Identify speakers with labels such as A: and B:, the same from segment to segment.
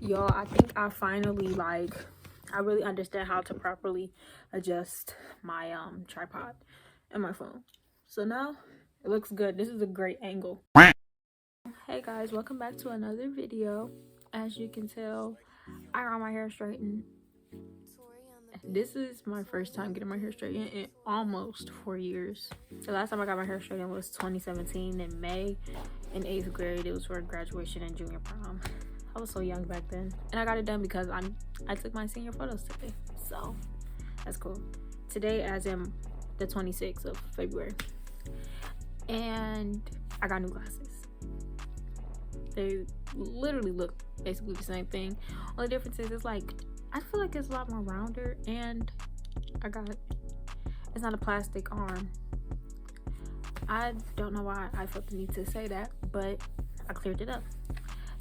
A: Y'all, I think I finally I really understand how to properly adjust my tripod and my phone. So now it looks good. This is a great angle. Hey guys, welcome back to another video. As you can tell, I got my hair straightened. This is my first time getting my hair straightened in almost 4 years. The last time I got my hair straightened was 2017 in May in 8th grade. It was for graduation and junior prom. I was so young back then, and I got it done because I took my senior photos today, so that's cool. Today, as in the 26th of February, and I got new glasses. They literally look basically the same thing. Only difference is I feel like it's a lot more rounder, and it's not a plastic arm. I don't know why I felt the need to say that, but I cleared it up.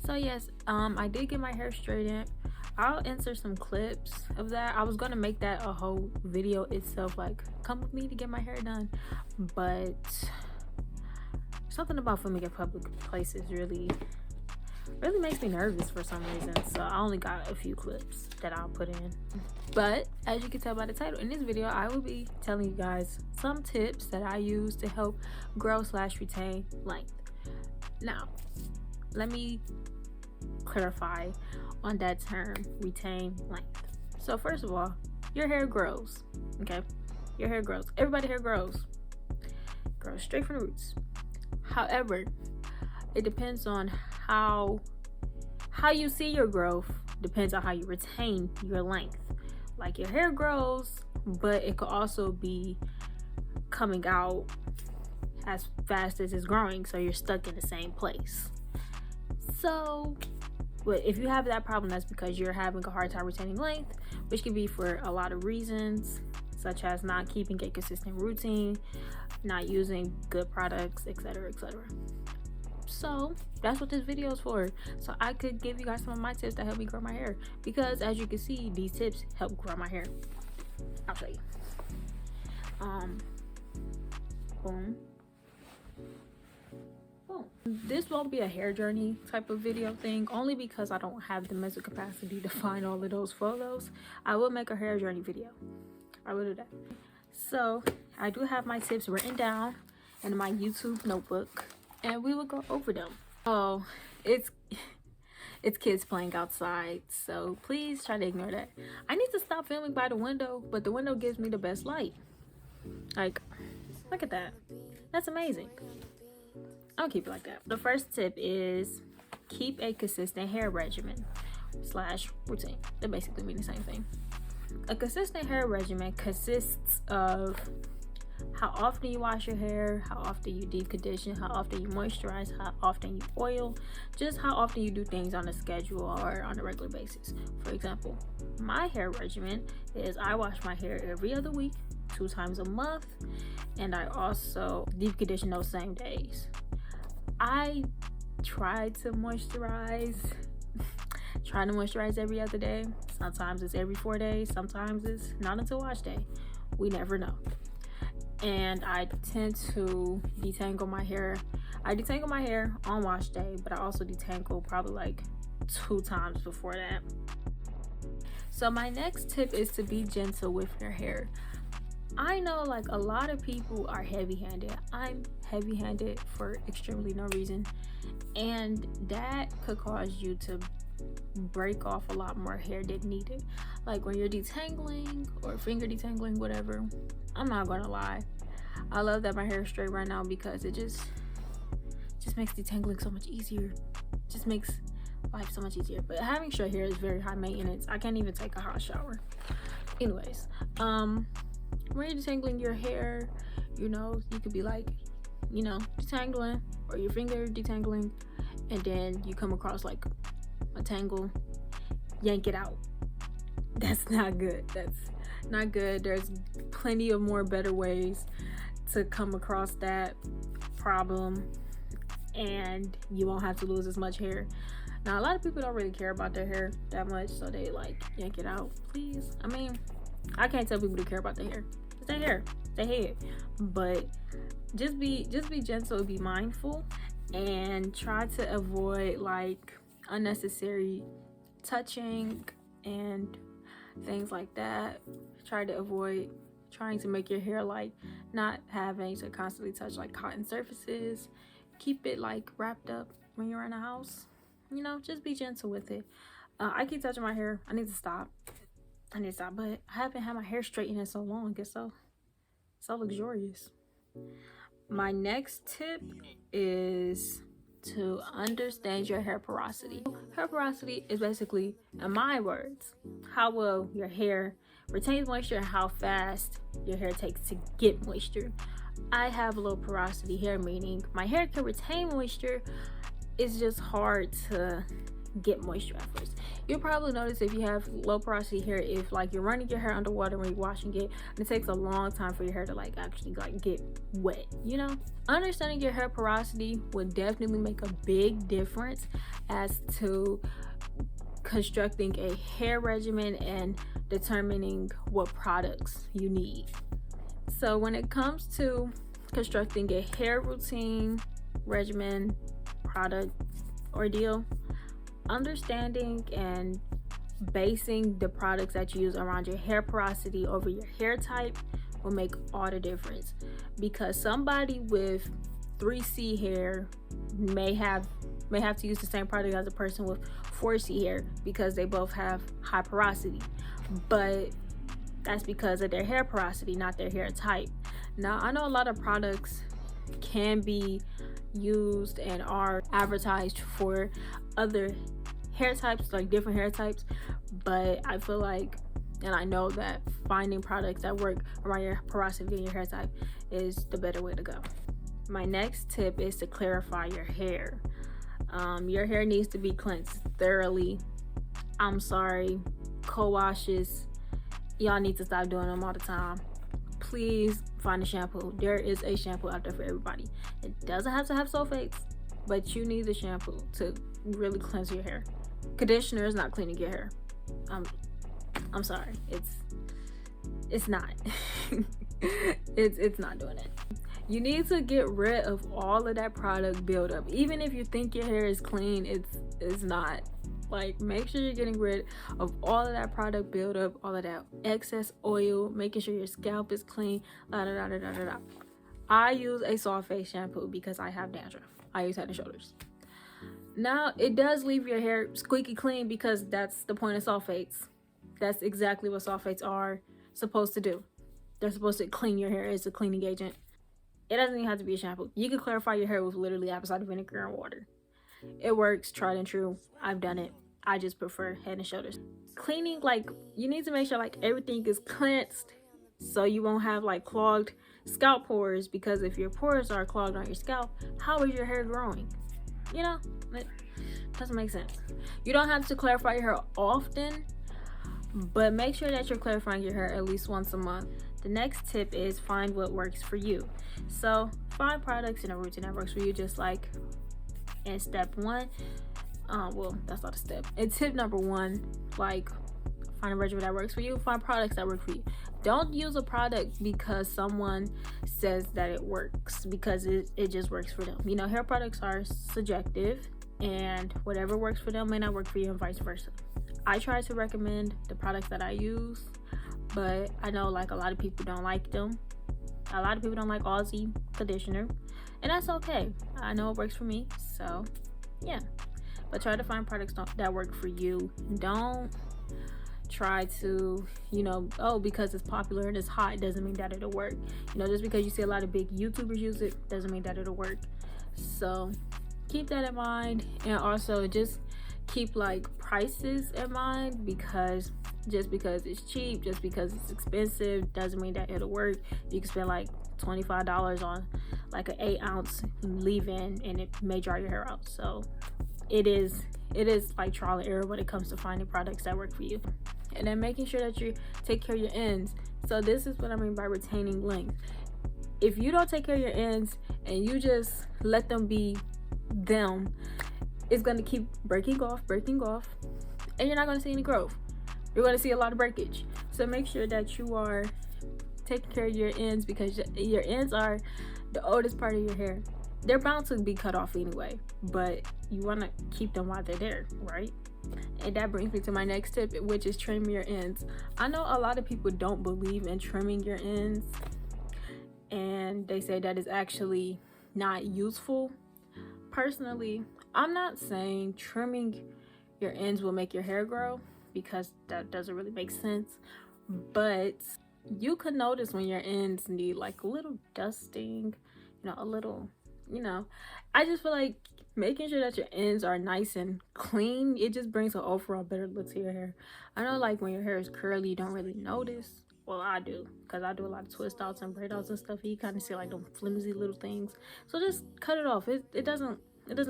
A: So yes, I did get my hair straightened. I'll insert some clips of that. I was gonna make that a whole video itself, like come with me to get my hair done, but something about filming in public places really makes me nervous for some reason. So I only got a few clips that I'll put in. But as you can tell by the title, in this video I will be telling you guys some tips that I use to help grow/retain length. Now let me clarify on that term, retain length. So first of all, your hair grows. Okay, your hair grows. Everybody hair grows straight from the roots. However, it depends on how you see your growth, depends on how you retain your length. Like your hair grows, but it could also be coming out as fast as it's growing, so you're stuck in the same place. So, but if you have that problem, that's because you're having a hard time retaining length, which can be for a lot of reasons, such as not keeping a consistent routine, not using good products, etc., etc. So that's what this video is for. So I could give you guys some of my tips that help me grow my hair, because as you can see, these tips help grow my hair. I'll show you. Boom. This won't be a hair journey type of video thing, only because I don't have the mental capacity to find all of those photos. I will make a hair journey video. I will do that. So I do have my tips written down in my YouTube notebook, and we will go over them. Oh, it's kids playing outside, so please try to ignore that. I need to stop filming by the window, but the window gives me the best light. Like, look at that. That's amazing. I'll keep it like that. The first tip is keep a consistent hair regimen / routine. They basically mean the same thing. A consistent hair regimen consists of how often you wash your hair, how often you deep condition, how often you moisturize, how often you oil, just how often you do things on a schedule or on a regular basis. For example, my hair regimen is I wash my hair every other week, 2 times a month, and I also deep condition those same days. I try to moisturize every other day. Sometimes it's every 4 days, sometimes it's not until wash day. We never know. And I tend to detangle my hair. I detangle my hair on wash day, but I also detangle probably like 2 times before that. So my next tip is to be gentle with your hair. I know like a lot of people are heavy-handed. I'm heavy-handed for extremely no reason, and that could cause you to break off a lot more hair than needed. Like when you're detangling or finger detangling, whatever. I'm not gonna lie, I love that my hair is straight right now because it just makes detangling so much easier. Just makes life so much easier. But having straight hair is very high maintenance. I can't even take a hot shower. Anyways, when you're detangling your hair, you could be like, detangling, or your finger detangling, and then you come across like a tangle, yank it out. That's not good. That's not good. There's plenty of more better ways to come across that problem, and you won't have to lose as much hair. Now, a lot of people don't really care about their hair that much, so they like yank it out. Please, I mean, I can't tell people to care about their hair. It's their hair, it's their head. But just be gentle, be mindful, and try to avoid like unnecessary touching and things like that. Try to avoid trying to make your hair like not having to constantly touch like cotton surfaces. Keep it like wrapped up when you're in a house. You know, just be gentle with it. I keep touching my hair. I need to stop, but I haven't had my hair straightened in so long. It's so luxurious. My next tip is to understand your hair porosity. Hair porosity is basically, in my words, how well your hair retains moisture and how fast your hair takes to get moisture. I have low porosity hair, meaning my hair can retain moisture. It's just hard to get moisture at first. You'll probably notice if you have low porosity hair, if like you're running your hair underwater when you're washing it, and it takes a long time for your hair to like actually like get wet, you know. Understanding your hair porosity would definitely make a big difference as to constructing a hair regimen and determining what products you need. So when it comes to constructing a hair routine, regimen, product, ordeal, understanding and basing the products that you use around your hair porosity over your hair type will make all the difference, because somebody with 3C hair may have to use the same product as a person with 4C hair because they both have high porosity, but that's because of their hair porosity, not their hair type. Now, I know a lot of products can be used and are advertised for other hair types, like different hair types, but I feel like, and I know that finding products that work around your porosity and your hair type is the better way to go. My next tip is to clarify your hair. Your hair needs to be cleansed thoroughly. I'm sorry, co-washes, y'all need to stop doing them all the time. Please find a shampoo. There is a shampoo out there for everybody. It doesn't have to have sulfates, but you need the shampoo to really cleanse your hair. Conditioner is not cleaning your hair. I'm sorry. It's not. it's not doing it. You need to get rid of all of that product buildup. Even if you think your hair is clean, it's not. Like, make sure you're getting rid of all of that product buildup, all of that excess oil, making sure your scalp is clean. I use a soft face shampoo because I have dandruff. I use Head and Shoulders. Now, it does leave your hair squeaky clean because that's the point of sulfates. That's exactly what sulfates are supposed to do. They're supposed to clean your hair. It's a cleaning agent. It doesn't even have to be a shampoo. You can clarify your hair with literally apple cider vinegar and water. It works, tried and true. I've done it. I just prefer Head and Shoulders. Cleaning, like, you need to make sure like everything is cleansed so you won't have like clogged scalp pores, because if your pores are clogged on your scalp, how is your hair growing? You know, it doesn't make sense. You don't have to clarify your hair often, but make sure that you're clarifying your hair at least once a month. The next tip is find what works for you. So find products in a routine that works for you, just like in step one. Well, that's not a step. In tip number one, like, find a regimen that works for you. Find products that work for you. Don't use a product because someone says that it works, because it just works for them. You know, hair products are subjective, and whatever works for them may not work for you, and vice versa. I try to recommend the products that I use, but I know like a lot of people don't like them. A lot of people don't like Aussie conditioner, and that's okay. I know it works for me, so yeah. But try to find products that work for you. Don't try to, you know, oh, because it's popular and it's hot doesn't mean that it'll work. You know, just because you see a lot of big YouTubers use it doesn't mean that it'll work. So keep that in mind, and also just keep like prices in mind, because just because it's cheap, just because it's expensive doesn't mean that it'll work. You can spend like $25 on like an 8-ounce leave-in and it may dry your hair out. So it is like trial and error when it comes to finding products that work for you. And then making sure that you take care of your ends. So this is what I mean by retaining length. If you don't take care of your ends and you just let them be them, it's going to keep breaking off, and you're not going to see any growth. You're going to see a lot of breakage. So make sure that you are taking care of your ends, because your ends are the oldest part of your hair. They're bound to be cut off anyway, but you want to keep them while they're there, right? And that brings me to my next tip, which is trim your ends. I know a lot of people don't believe in trimming your ends, and they say that is actually not useful. Personally, I'm not saying trimming your ends will make your hair grow, because that doesn't really make sense. But you could notice when your ends need like a little dusting, a little, I just feel like making sure that your ends are nice and clean, it just brings an overall better look to your hair. I know like when your hair is curly, you don't really notice. Well, I do, because I do a lot of twist outs and braid outs and stuff. You kind of see like them flimsy little things. So just cut it off. It doesn't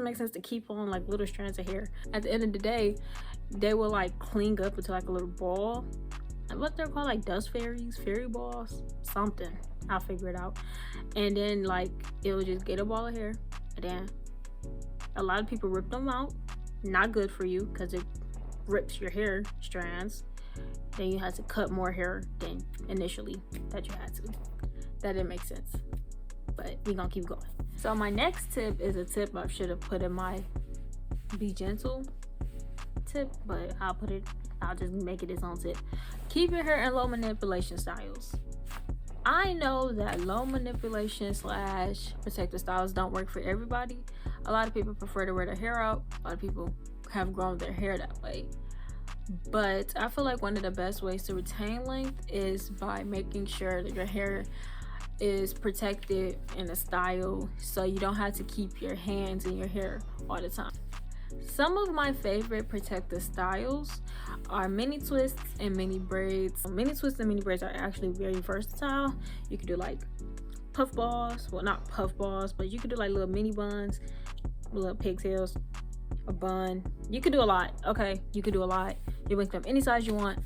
A: make sense to keep on like little strands of hair. At the end of the day, they will like cling up into like a little ball. What they're called, like dust fairies, fairy balls, something. I'll figure it out. And then like it will just get a ball of hair. And then a lot of people rip them out. Not good for you, because it rips your hair strands. Then you have to cut more hair than initially that you had to. That didn't make sense, but we gonna keep going. So my next tip is a tip I should have put in my be gentle tip, but I'll just make it its own tip. Keep your hair in low manipulation styles. I know that low manipulation / protective styles don't work for everybody. A lot of people prefer to wear their hair out. A lot of people have grown their hair that way. But I feel like one of the best ways to retain length is by making sure that your hair is protected in a style, so you don't have to keep your hands in your hair all the time. Some of my favorite protective styles are mini twists and mini braids. Mini twists and mini braids are actually very versatile. You could do like puff balls, well, not puff balls, but you could do like little mini buns, little pigtails, a bun. You could do a lot. Okay, you could do a lot. You make them any size you want,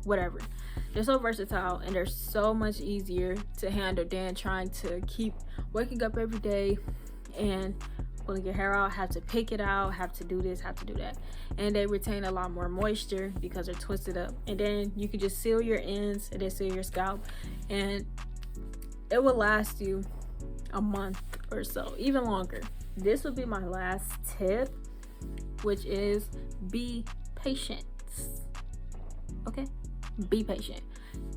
A: whatever. They're so versatile, and they're so much easier to handle than trying to keep waking up every day and pulling your hair out, have to pick it out, have to do this, have to do that. And they retain a lot more moisture because they're twisted up. And then you can just seal your ends and then seal your scalp, and it will last you a month or so, even longer. This would be my last tip, which is be patient. Okay? Be patient.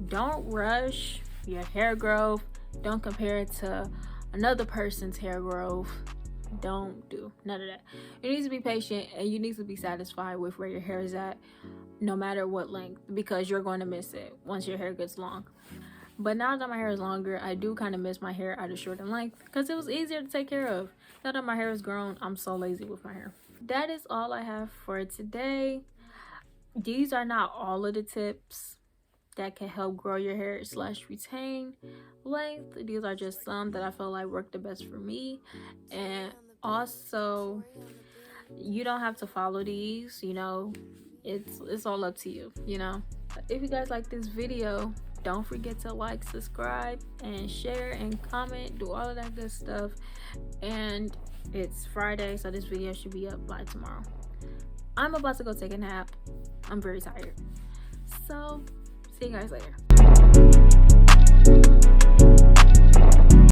A: Don't rush your hair growth. Don't compare it to another person's hair growth. Don't do none of that. You need to be patient, and you need to be satisfied with where your hair is at, no matter what length, because you're going to miss it once your hair gets long. But now that my hair is longer, I do kind of miss my hair at a shorter length, because it was easier to take care of. Now that my hair is grown, I'm so lazy with my hair. That is all I have for today. These are not all of the tips that can help grow your hair / retain length. These are just some that I feel like work the best for me. And also, you don't have to follow these, it's all up to you. If you guys like this video, don't forget to like, subscribe, and share and comment, do all of that good stuff. And it's Friday, so this video should be up by tomorrow. I'm about to go take a nap. I'm very tired. So see you guys later.